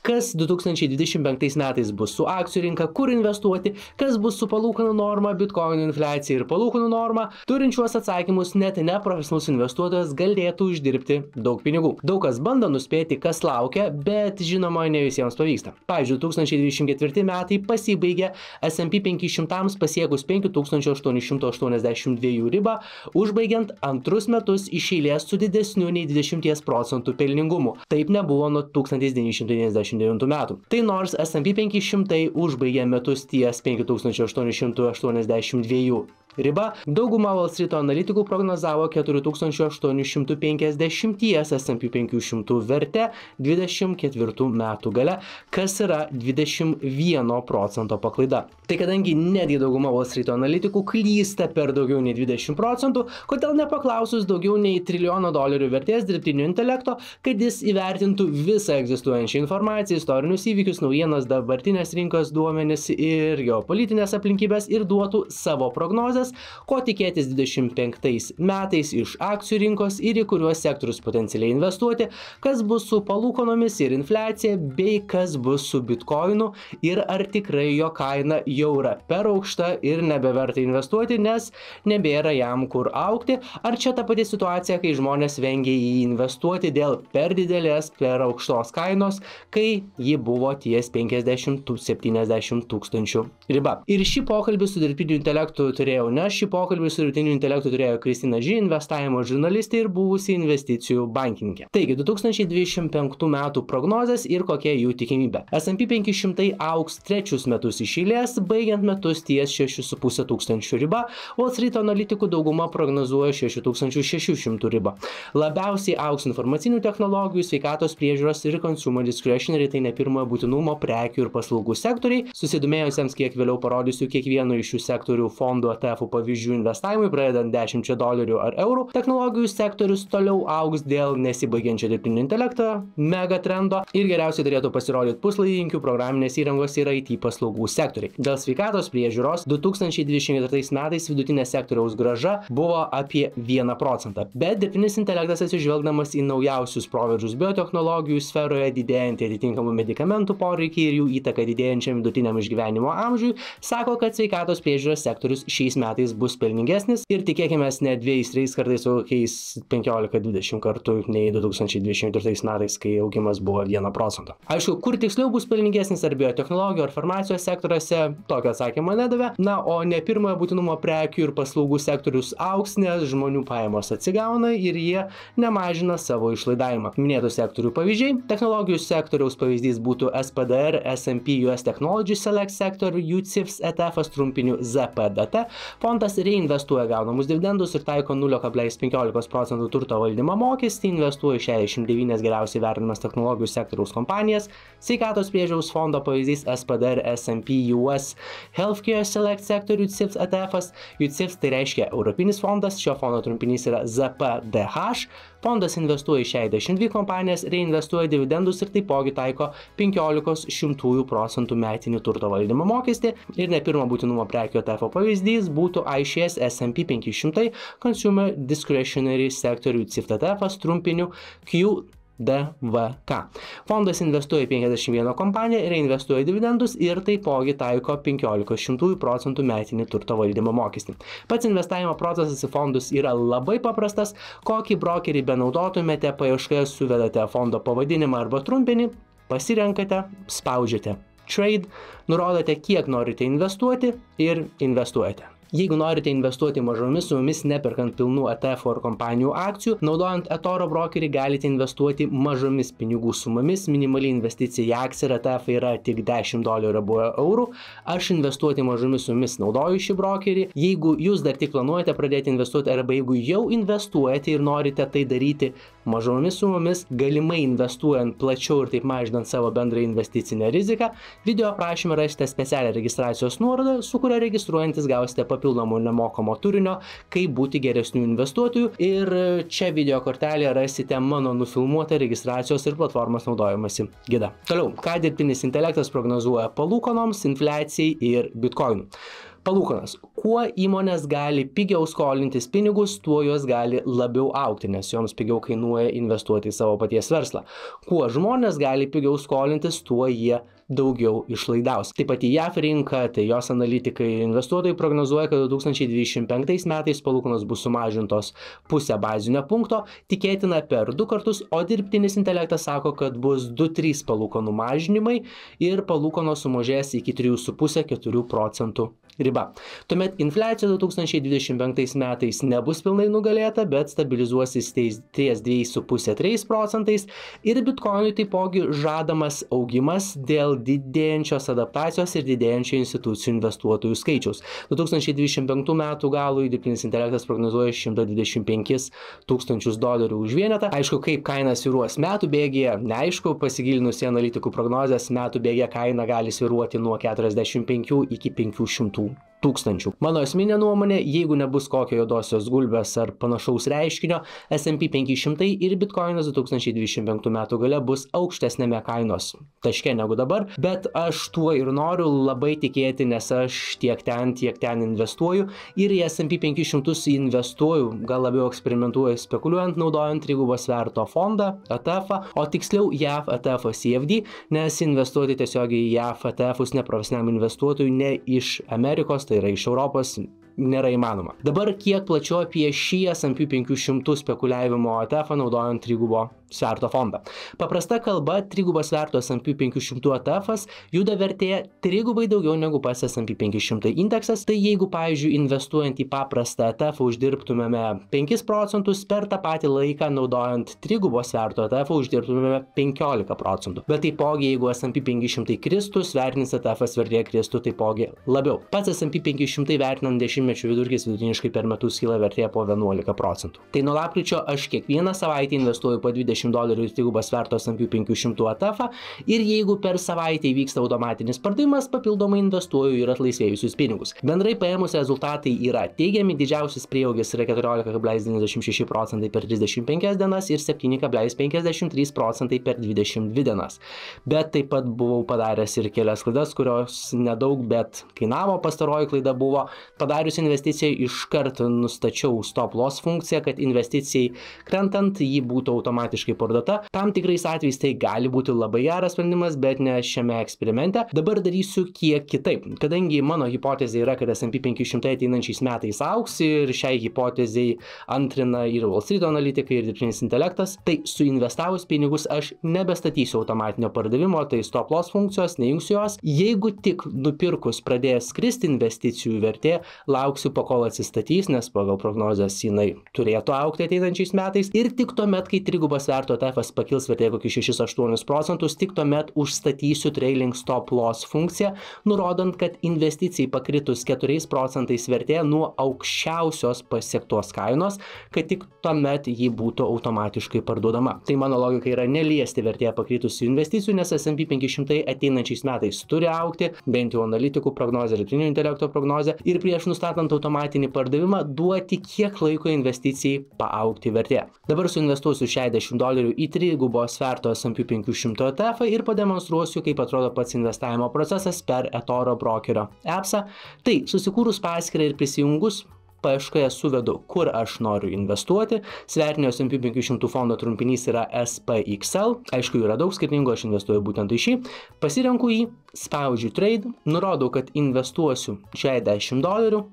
kas 2025 metais bus su akcijų rinka, kur investuoti, kas bus su palūkanų norma, bitkoinų infliacija ir palūkanų norma. Turint šiuos atsakymus, net neprofesionalus investuotojas galėtų uždirbti daug pinigų. Daug kas bando nuspėti, kas laukia, bet žinoma, ne visiems pavyksta. Pavyzdžiui, 2024 metai pasibaigė S&P 500 pasiekus 5882 ribą, užbaigiant antrus metus iš eilės su didesniu nei 20% pelningumu. Taip nebuvo nuo 1999 metų. Tai nors S&P 500 užbaigė metus ties 5882 riba, dauguma Wall Street analitikų prognozavo 4850 S&P 500 vertę 24 metų gale, kas yra 21% paklaida. Tai kadangi netgi dauguma Wall Street analitikų klysta per daugiau nei 20%, kodėl nepaklausus daugiau nei $1 triljono vertės dirbtinio intelekto, kad jis įvertintų visą egzistuojančią informaciją, istorinius įvykius, naujienas, dabartinės rinkos duomenis ir geopolitinės aplinkybės ir duotų savo prognozes, ko tikėtis 25 metais iš akcijų rinkos ir į kuriuos sektorius potencialiai investuoti, kas bus su palūkanomis ir infliacija, bei kas bus su bitkoinu ir ar tikrai jo kaina jau yra per aukšta ir nebeverta investuoti, nes nebėra jam kur augti, ar čia ta pati situacija, kai žmonės vengia į jį investuoti dėl per didelės, per aukštos kainos, kai ji buvo ties 50–70 tūkstančių riba. Ir šį pokalbį su dirbtiniu intelektu turėjau ne, šį pokalbį su dirbtiniu intelektu turėjo Kristina G, investavimo žurnalistė ir buvusi investicijų bankininkė. Taigi, 2025 metų prognozės ir kokia jų tikimybė. S&P 500 augs trečius metus iš eilės, baigiant metus ties 6,5 tūkstančių riba, Wall Street analitikų dauguma prognozuoja 6600 ribą. Labiausiai augs informacinių technologijų, sveikatos priežiūros ir consumer discretionary, tai ne pirmojo būtinumo prekių ir paslaugų sektoriai. Susidomėjusiems, kiek vėliau parodysiu kiekvieno iš šių sektorių fondų ETF pavyzdžių investavimui, pradedant $10 ar eurų. Technologijų sektorius toliau augs dėl nesibaigiančio dirbtinio intelekto, megatrendo ir geriausiai turėtų pasirodyti puslaidininkių, programinės įrangos ir IT paslaugų sektoriai. Dėl sveikatos priežiūros 2024 metais vidutinė sektoriaus grąža buvo apie 1%, bet dirbtinis intelektas atsižvelgdamas į naujausius proveržius biotechnologijų sferoje, didėjantį atitinkamų medikamentų poreikį ir jų įtaką didėjančiam vidutiniam išgyvenimo amžiui, sako, kad sveikatos priežiūros sektorius šiais metais bus pelningesnis ir tikėkimės ne 2–3 kartais, o kokiais 15–20 kartų nei 2024 metais, kai augimas buvo 1%. Aišku, kur tiksliau bus pelningesnis, ar biotechnologijų, ar farmacijos sektoriuose, tokio atsakymo nedavė. Na, o ne pirmojo būtinumo prekių ir paslaugų sektorius augs, nes žmonių pajamos atsigauna ir jie nemažina savo išlaidavimą. Minėtų sektorių pavyzdžiai. Technologijų sektoriaus pavyzdys būtų SPDR, S&P US Technology Select Sector, UCITS ETF trumpiniu ZPDT. Fondas reinvestuoja gaunamus dividendus ir taiko 0,15% turto valdymo mokestį, investuoja 69 geriausiai vertinamas technologijų sektoriaus kompanijas. Sveikatos priežiūros fondo pavyzdys SPDR S&P US Healthcare Select Sector UCITS ETF'as. UCITS tai reiškia Europinis fondas, šio fondo trumpinys yra ZPDH. Fondas investuoja 62 kompanijas, reinvestuoja dividendus ir taipogi taiko 0,15% metinį turto valdymo mokestį. Ir ne pirmo būtinumo prekių ETF pavyzdys būtų iShares S&P 500 Consumer Discretionary Sector UCITS ETF'as trumpiniu QDVK. Fondas investuoja 51 kompaniją, reinvestuoja dividendus ir taipogi taiko 0,15% metinį turto valdymo mokestį. Pats investavimo procesas į fondus yra labai paprastas. Kokį brokerį benaudotumėte, paieškoje suvedate fondo pavadinimą arba trumpinį, pasirenkate, spaudžiate Trade, nurodote, kiek norite investuoti ir investuojate. Jeigu norite investuoti mažomis sumomis, neperkant pilnų ETF ar kompanijų akcijų, naudojant eToro brokerį galite investuoti mažomis pinigų sumomis. Minimali investicija į akciją ir ETF yra tik $10 arba eurų. Aš investuoti mažomis sumomis naudoju šį brokerį. Jeigu jūs dar tik planuojate pradėti investuoti arba jeigu jau investuojate ir norite tai daryti mažomis sumomis, galimai investuojant plačiau ir taip mažinant savo bendrą investicinę riziką, video aprašyme rasite specialią registracijos nuorodą, su kuria registruojantis gausite papildomų nemokamo turinio, kaip būti geresnių investuotojų, ir čia video kortelėje rasite mano nufilmuotą registracijos ir platformos naudojimąsi gidą. Toliau, ką dirbtinis intelektas prognozuoja palūkanoms, infliacijai ir bitkoinui. Palūkanas. kuo įmonės gali pigiau skolintis pinigus, tuo jos gali labiau augti, nes joms pigiau kainuoja investuoti į savo paties verslą. Kuo žmonės gali pigiau skolintis, tuo jie daugiau išlaidaus. Taip pat į JAF rinką, tai jos analitikai ir investuotojai prognozuoja, kad 2025 metais palūkanos bus sumažintos 0,5 bazinio punkto, tikėtina per 2 kartus, o dirbtinis intelektas sako, kad bus 2-3 palūkanų mažinimai ir palūkanos sumažės iki 3,5-4 procentų riba. Tuomet infliacija 2025 metais nebus pilnai nugalėta, bet stabilizuosis ties 2,5-3 procentais ir bitkoinui taipogi žadamas augimas dėl didėjančios adaptacijos ir didėjančio institucijų investuotojų skaičiaus. 2025 metų galui dirbtinis intelektas prognozuoja $125 000 už vienetą. Aišku, kaip kaina svyruos metų bėgyje, neaišku, pasigilinus į analitikų prognozes, metų bėgyje kaina gali svyruoti nuo 45 iki 500 tūkstančių. Mano asmeninė nuomonė, jeigu nebus kokio juodosios gulbės ar panašaus reiškinio, S&P 500 ir bitkoinas 2025 metų gale bus aukštesnėme kainos taške negu dabar, bet aš tuo ir noriu labai tikėti, nes aš tiek ten investuoju ir į S&P 500 investuoju, gal labiau eksperimentuoju spekuliuojant, naudojant trigubos sverto fondą, ETF, o tiksliau JAF ETF CFD, nes investuoti tiesiog į JAF ETF'us neprofesiniam investuotojui ne iš Amerikos, tai yra iš Europos, nėra įmanoma. Dabar kiek plačiau apie šį S&P 500 spekuliavimo ETF naudojant trigubo sverto fondą. Paprasta kalba, trigubo sverto S&P 500 ETF'as juda vertė trigubai daugiau negu pas S&P 500 indeksas, tai jeigu, pavyzdžiui, investuojant į paprastą ETF uždirbtumėme 5 procentus, per tą patį laiką naudojant trigubo sverto ETF uždirbtumėme 15 procentų. Bet taipogi, jeigu S&P 500 kristų, svertinis ETF'as vertė kristų taipogi labiau. Pats S&P 500 vertinant dešimtmečių vidurkis vidutiniškai per metus kyla vertė po 11 procentų. Tai nuo lapkričio aš kiekvieną savaitę investuoju po $20 į trigubą sverto S&P 500 ETF ir jeigu per savaitę įvyksta automatinis pardavimas, papildomai investuoju ir atlaisvėjusius pinigus. Bendrai paėmus rezultatai yra teigiami, didžiausias prieaugis yra 14,96 procentai per 35 dienas ir 7,53 procentai per 22 dienas. Bet taip pat buvau padaręs ir kelias klaidas, kurios nedaug, bet kainavo. Pastaroji klaida buvo, padarius investiciją iškart nustačiau stop loss funkciją, kad investicijai krentant jį būtų automatiškai parduota. Tam tikrais atvejais tai gali būti labai geras sprendimas, bet ne šiame eksperimente. Dabar darysiu kiek kitaip. Kadangi mano hipotezė yra, kad S&P 500 ateinančiais metais augs ir šiai hipotezei antrina ir Wall Street analitikai ir dirbtinis intelektas, tai suinvestavus pinigus aš nebestatysiu automatinio pardavimo, tai stop loss funkcijos, nejungsiu jos. Jeigu tik nupirkus pradės kristi investicijų vertė, lauksiu pakol atsistatys, nes pagal prognozes jinai turėtų augti ateinančiais metais ir tik tuomet, kai trigubas sverto ETF'as pakils vertė kokį 6-8 procentus, tik tuomet užstatysiu trailing stop loss funkciją, nurodant, kad investicijai pakritus 4 procentais vertė nuo aukščiausios pasiektos kainos, kad tik tuomet ji būtų automatiškai parduodama. Tai mano logika yra neliesti vertėje pakritusių investicijų, nes S&P 500 ateinančiais metais turi augti, bent jau analitikų prognozė, dirbtinio intelekto prognozė, ir prieš nustatant automatinį pardavimą duoti kiek laiko investicijai paaugti vertė. Dabar suinvestuosiu $60 į trigubo sverto S&P 500 ETF ir pademonstruosiu, kaip atrodo pats investavimo procesas per eToro brokerio appsą. Tai susikūrus paskyrą ir prisijungus, paieškoje suvedu, kur aš noriu investuoti. Svertinio S&P 500 fondo trumpinys yra SPXL. Aišku, yra daug skirtingų, aš investuoju būtent į šį. Pasirenku jį, spaudžiu trade, nurodau, kad investuosiu $60.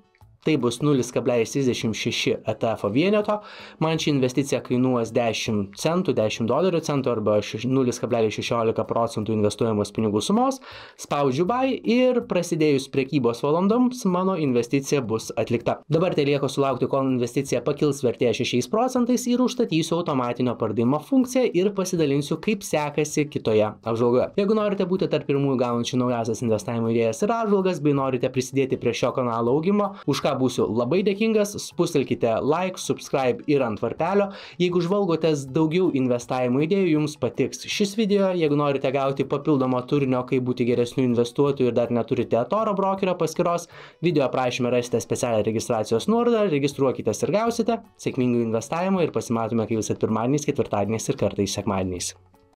Tai bus 0,36 ETF vieneto. Man ši investicija kainuos 10 centų, $10 centų arba 0,16 procentų investuojamos pinigų sumos. Spaudžiu buy ir prasidėjus prekybos valandoms mano investicija bus atlikta. Dabar tai lieka sulaukti, kol investicija pakils vertė 6 procentais ir užstatysiu automatinio pardavimo funkciją ir pasidalinsiu, kaip sekasi kitoje apžvalgoje. Jeigu norite būti tarp pirmųjų gaunančių naujasias investavimo idėjas ir apžvalgas, bei norite prisidėti prie šio kanalo augimo, už ką būsiu labai dėkingas, spustelkite like, subscribe ir ant varpelio. Jeigu žvalgotės daugiau investavimo idėjų, jums patiks šis video. Jeigu norite gauti papildomo turinio, kaip būti geresnių investuotojų ir dar neturite eToro brokerio paskyros, video aprašyme rasite specialią registracijos nuorodą, registruokitės ir gausite. Sėkmingų investavimo ir pasimatome kaip visat pirmadieniais, ketvirtadieniais ir kartais sekmadieniais.